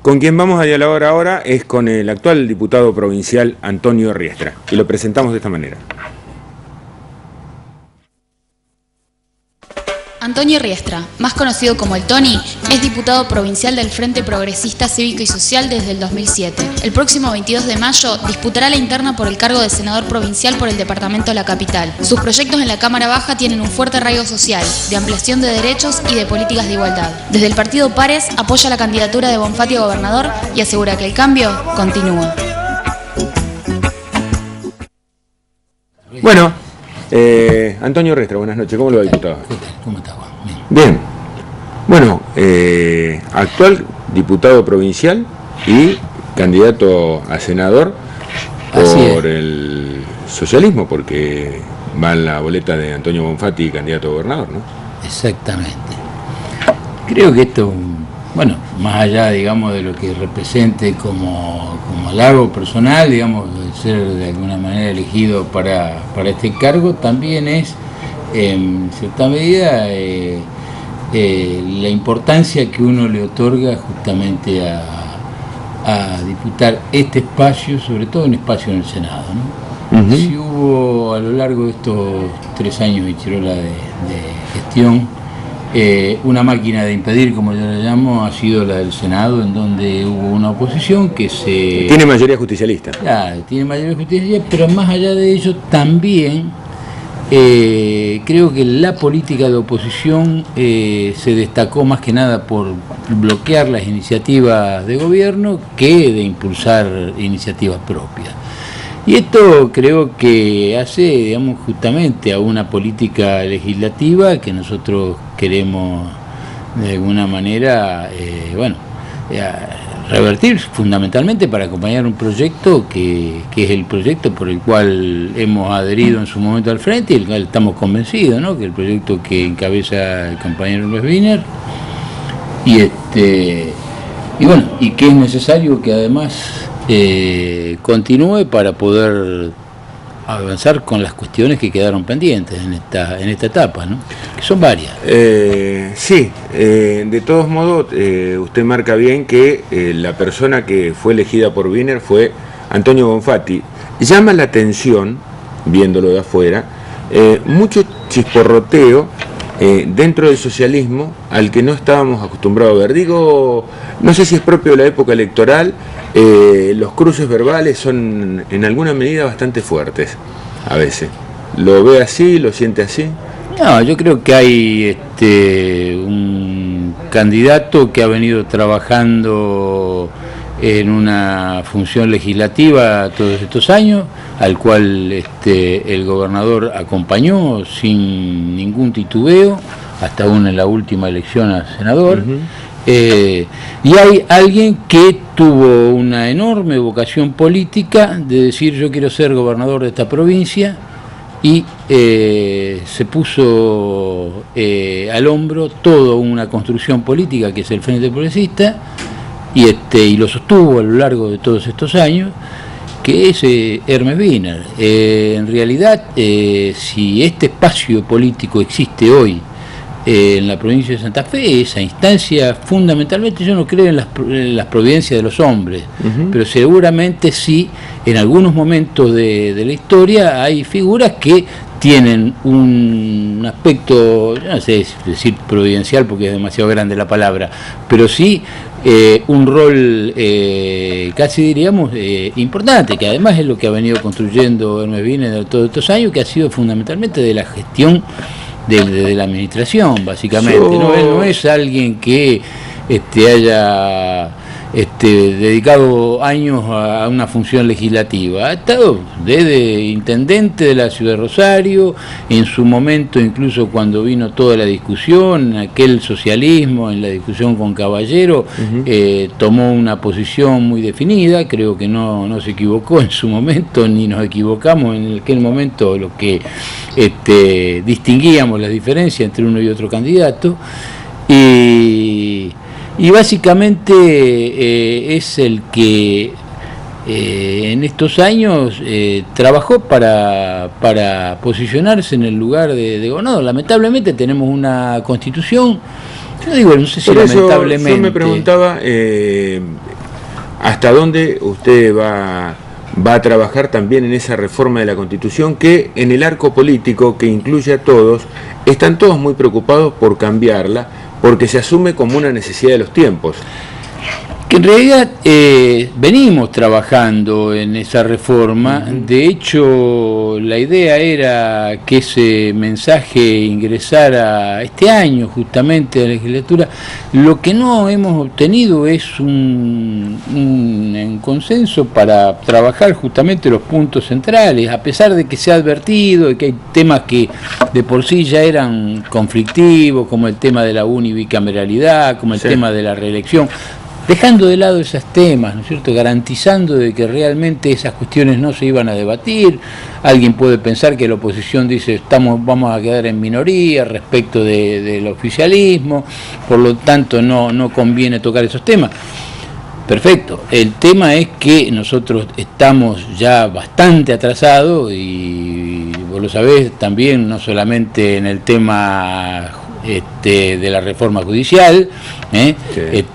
Con quien vamos a dialogar ahora es con el actual diputado provincial Antonio Riestra, y lo presentamos de esta manera. Antonio Riestra, más conocido como el Tony, es diputado provincial del Frente Progresista Cívico y Social desde el 2007. El próximo 22 de mayo disputará la interna por el cargo de senador provincial por el departamento de La Capital. Sus proyectos en la Cámara Baja tienen un fuerte arraigo social, de ampliación de derechos y de políticas de igualdad. Desde el partido Pares apoya la candidatura de Bonfatti a gobernador y asegura que el cambio continúa. Bueno, Antonio Riestra, buenas noches. ¿Cómo lo va, diputado? ¿Cómo está, Juan? Bien. Bueno, actual diputado provincial y candidato a senador por el socialismo, porque va en la boleta de Antonio Bonfatti, candidato a gobernador, ¿no? Exactamente. Creo que esto, bueno, más allá, digamos, de lo que represente como halago personal, digamos, de ser de alguna manera elegido para este cargo, también es, en cierta medida, la importancia que uno le otorga justamente a disputar este espacio, sobre todo un espacio en el Senado, ¿no? Si hubo a lo largo de estos 3 años de Chirola de gestión, una máquina de impedir, como yo la llamo, ha sido la del Senado, en donde hubo una oposición que se... Tiene mayoría justicialista. Claro, tiene mayoría justicialista, pero más allá de ello también creo que la política de oposición se destacó más que nada por bloquear las iniciativas de gobierno que de impulsar iniciativas propias. Y esto creo que hace, digamos, justamente a una política legislativa que nosotros queremos de alguna manera, revertir fundamentalmente para acompañar un proyecto que es el proyecto por el cual hemos adherido en su momento al Frente y el cual estamos convencidos, ¿no? Que el proyecto que encabeza el compañero Luis Wiener y que es necesario que además continúe para poder avanzar con las cuestiones que quedaron pendientes en esta etapa, ¿no? Que son varias. Sí, de todos modos, usted marca bien que la persona que fue elegida por Wiener fue Antonio Bonfatti. Llama la atención, viéndolo de afuera, mucho chisporroteo dentro del socialismo al que no estábamos acostumbrados a ver. Digo, no sé si es propio de la época electoral, los cruces verbales son en alguna medida bastante fuertes a veces. ¿Lo ve así? ¿Lo siente así? No, yo creo que hay un candidato que ha venido trabajando en una función legislativa todos estos años, al cual el gobernador acompañó sin ningún titubeo, hasta aún en la última elección a senador. Y hay alguien que tuvo una enorme vocación política de decir: yo quiero ser gobernador de esta provincia, y se puso al hombro toda una construcción política que es el Frente Progresista, y lo sostuvo a lo largo de todos estos años, que es Hermes Wiener. En realidad, si este espacio político existe hoy en la provincia de Santa Fe, esa instancia fundamentalmente, yo no creo en las providencias de los hombres, pero seguramente sí, en algunos momentos de la historia hay figuras que tienen un aspecto, yo no sé decir providencial porque es demasiado grande la palabra, pero sí un rol casi diríamos importante, que además es lo que ha venido construyendo Hermes Wiener de todos estos años, que ha sido fundamentalmente de la gestión de la administración, básicamente. No es alguien que haya dedicado años a una función legislativa. Ha estado desde intendente de la ciudad de Rosario, en su momento incluso cuando vino toda la discusión, aquel socialismo, en la discusión con Caballero, tomó una posición muy definida. Creo que no se equivocó en su momento, ni nos equivocamos en aquel momento los que distinguíamos las diferencias entre uno y otro candidato. Y básicamente es el que en estos años trabajó para posicionarse en el lugar de gobernador. Lamentablemente tenemos una constitución, yo digo, no sé si lamentablemente... Yo me preguntaba, ¿hasta dónde usted va a trabajar también en esa reforma de la Constitución que en el arco político, que incluye a todos, están todos muy preocupados por cambiarla porque se asume como una necesidad de los tiempos? Que en realidad venimos trabajando en esa reforma. De hecho, la idea era que ese mensaje ingresara este año justamente a la legislatura. Lo que no hemos obtenido es un consenso para trabajar justamente los puntos centrales, a pesar de que se ha advertido de que hay temas que de por sí ya eran conflictivos, como el tema de la unibicameralidad, como el tema de la reelección. Dejando de lado esos temas, ¿no es cierto?, garantizando de que realmente esas cuestiones no se iban a debatir. Alguien puede pensar que la oposición dice vamos a quedar en minoría respecto del oficialismo, por lo tanto no conviene tocar esos temas. Perfecto, el tema es que nosotros estamos ya bastante atrasados y vos lo sabés también, no solamente en el tema de la reforma judicial, sí.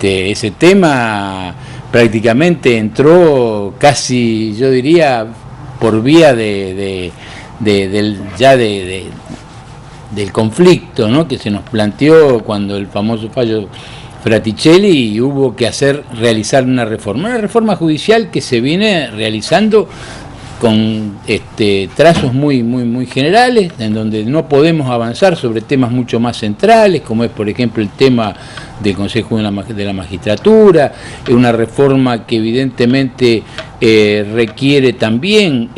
Ese tema prácticamente entró casi, yo diría, por vía del conflicto, ¿no?, que se nos planteó cuando el famoso fallo Fraticelli, y hubo que realizar una reforma judicial que se viene realizando con trazos muy generales, en donde no podemos avanzar sobre temas mucho más centrales, como es por ejemplo el tema del Consejo de la Magistratura, una reforma que evidentemente requiere también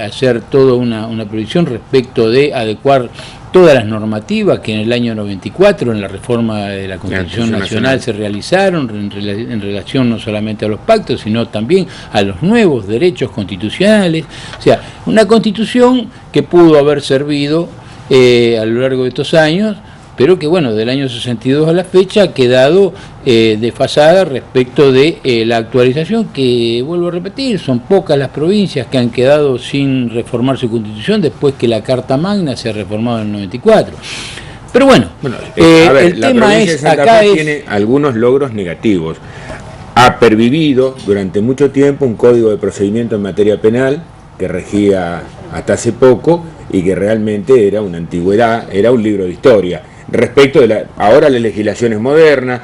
hacer toda una previsión respecto de adecuar todas las normativas que en el año 94 en la reforma de la Constitución Nacional se realizaron en relación no solamente a los pactos, sino también a los nuevos derechos constitucionales. O sea, una Constitución que pudo haber servido a lo largo de estos años, pero que bueno, del año 62 a la fecha ha quedado desfasada respecto de la actualización, que vuelvo a repetir, son pocas las provincias que han quedado sin reformar su constitución después que la Carta Magna se ha reformado en el 94. Pero bueno, el tema es, acá tiene algunos logros negativos. Ha pervivido durante mucho tiempo un código de procedimiento en materia penal que regía hasta hace poco y que realmente era una antigüedad, era un libro de historia. Respecto de ahora la legislación es moderna,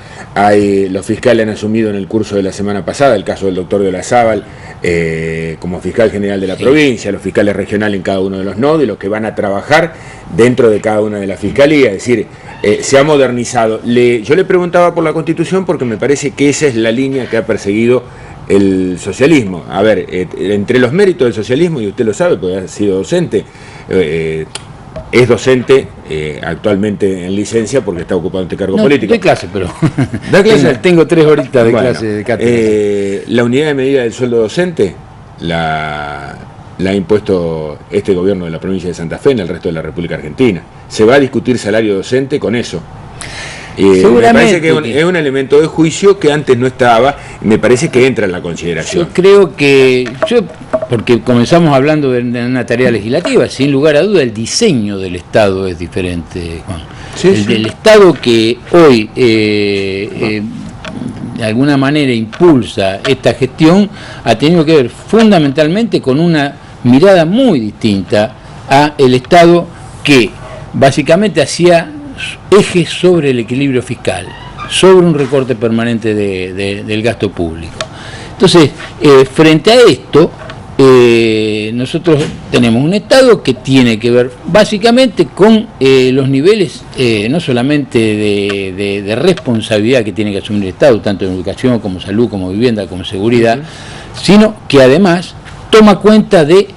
los fiscales han asumido en el curso de la semana pasada el caso del doctor de Olazábal como fiscal general de la provincia, los fiscales regionales en cada uno de los nodos y los que van a trabajar dentro de cada una de las fiscalías, es decir, se ha modernizado. Yo le preguntaba por la Constitución porque me parece que esa es la línea que ha perseguido el socialismo. A ver, entre los méritos del socialismo, y usted lo sabe porque ha sido docente, es docente actualmente en licencia porque está ocupando este cargo político. Doy clase, pero ¿da clase? Tengo 3 horitas de clase de cátedra. La unidad de medida del sueldo docente la ha impuesto este gobierno de la provincia de Santa Fe en el resto de la República Argentina. Se va a discutir salario docente con eso. Me parece que es un elemento de juicio que antes no estaba, me parece que entra en la consideración. Yo creo que, porque comenzamos hablando de una tarea legislativa, sin lugar a duda el diseño del Estado es diferente, Juan. El Estado que hoy de alguna manera impulsa esta gestión ha tenido que ver fundamentalmente con una mirada muy distinta a el Estado que básicamente hacía ejes sobre el equilibrio fiscal, sobre un recorte permanente del gasto público. Entonces, frente a esto, nosotros tenemos un Estado que tiene que ver básicamente con los niveles no solamente de responsabilidad que tiene que asumir el Estado, tanto en educación como salud, como vivienda, como seguridad, sino que además toma cuenta de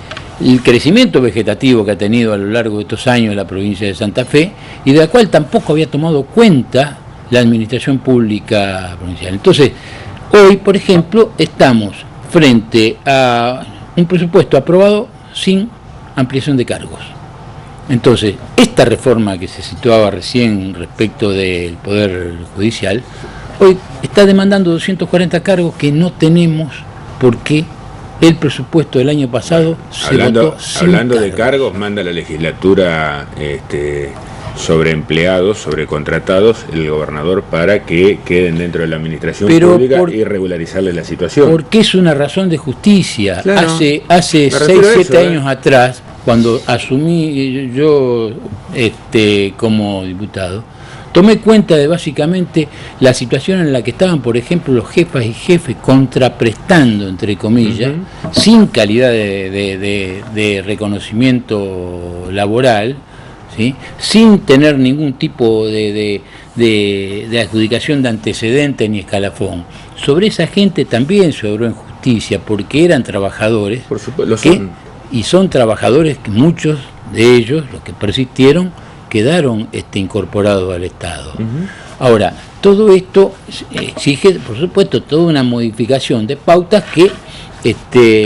el crecimiento vegetativo que ha tenido a lo largo de estos años en la provincia de Santa Fe y de la cual tampoco había tomado cuenta la administración pública provincial. Entonces, hoy, por ejemplo, estamos frente a un presupuesto aprobado sin ampliación de cargos. Entonces, esta reforma que se situaba recién respecto del Poder Judicial, hoy está demandando 240 cargos que no tenemos porque el presupuesto del año pasado se votó sin hablando de cargos, manda la legislatura sobreempleados, sobrecontratados el gobernador para que queden dentro de la administración pública y regularizarles la situación. Porque es una razón de justicia. Claro, hace 6, 7 años atrás, cuando asumí yo como diputado, tomé cuenta de básicamente la situación en la que estaban, por ejemplo, los jefas y jefes contraprestando, entre comillas, sin calidad de reconocimiento laboral, ¿sí? Sin tener ningún tipo de adjudicación de antecedente ni escalafón. Sobre esa gente también se obró en justicia, porque eran trabajadores, por supuesto, y son trabajadores que muchos de ellos, los que persistieron, quedaron incorporados al Estado. Ahora, todo esto exige, por supuesto, toda una modificación de pautas que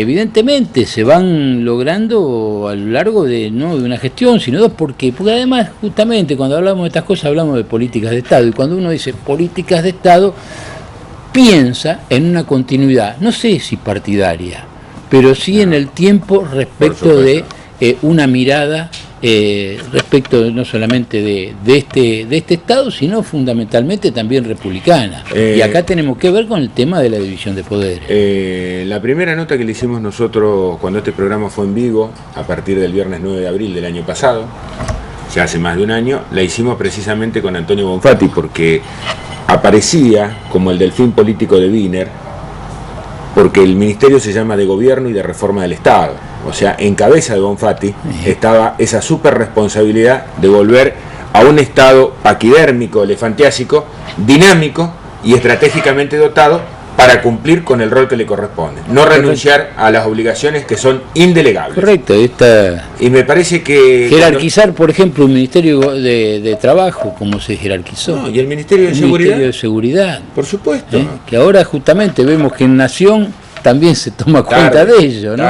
evidentemente se van logrando a lo largo de no de una gestión, sino porque además, justamente, cuando hablamos de estas cosas, hablamos de políticas de Estado, y cuando uno dice políticas de Estado, piensa en una continuidad, no sé si partidaria, pero sí en el tiempo respecto de una mirada respecto no solamente de este Estado, sino fundamentalmente también republicana. Y acá tenemos que ver con el tema de la división de poderes. La primera nota que le hicimos nosotros cuando este programa fue en vivo, a partir del viernes 9 de abril del año pasado, ya hace más de un año, la hicimos precisamente con Antonio Bonfatti, porque aparecía como el delfín político de Wiener, porque el ministerio se llama de Gobierno y de Reforma del Estado. O sea, en cabeza de Bonfatti estaba esa super responsabilidad de volver a un Estado paquidérmico, elefantiásico, dinámico y estratégicamente dotado para cumplir con el rol que le corresponde. No renunciar a las obligaciones que son indelegables. Correcto. Y me parece que... Jerarquizar, por ejemplo, un Ministerio de Trabajo, como se jerarquizó. No, y el Ministerio de Seguridad. Ministerio de Seguridad. Por supuesto. Que ahora justamente vemos que en Nación también se toma cuenta de ello, ¿no?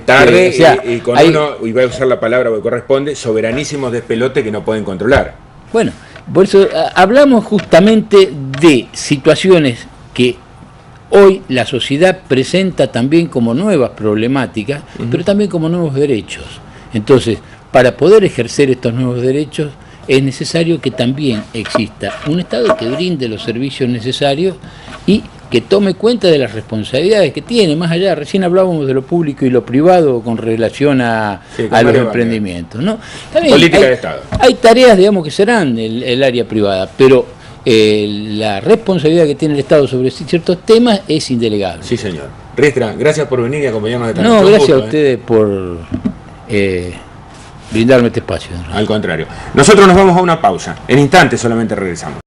Tarde, o sea, y con uno, y voy a usar la palabra que corresponde, soberanísimos despelotes que no pueden controlar. Bueno, por eso hablamos justamente de situaciones que hoy la sociedad presenta también como nuevas problemáticas, pero también como nuevos derechos. Entonces, para poder ejercer estos nuevos derechos, es necesario que también exista un Estado que brinde los servicios necesarios y que tome cuenta de las responsabilidades que tiene, más allá, recién hablábamos de lo público y lo privado con relación a los emprendimientos, ¿no? También política de Estado. Hay tareas, digamos, que serán el área privada, pero la responsabilidad que tiene el Estado sobre ciertos temas es indelegable. Sí, señor. Riestra, gracias por venir y acompañarnos esta noche. No, gracias a ustedes por brindarme este espacio. Al contrario. Nosotros nos vamos a una pausa. En instantes solamente regresamos.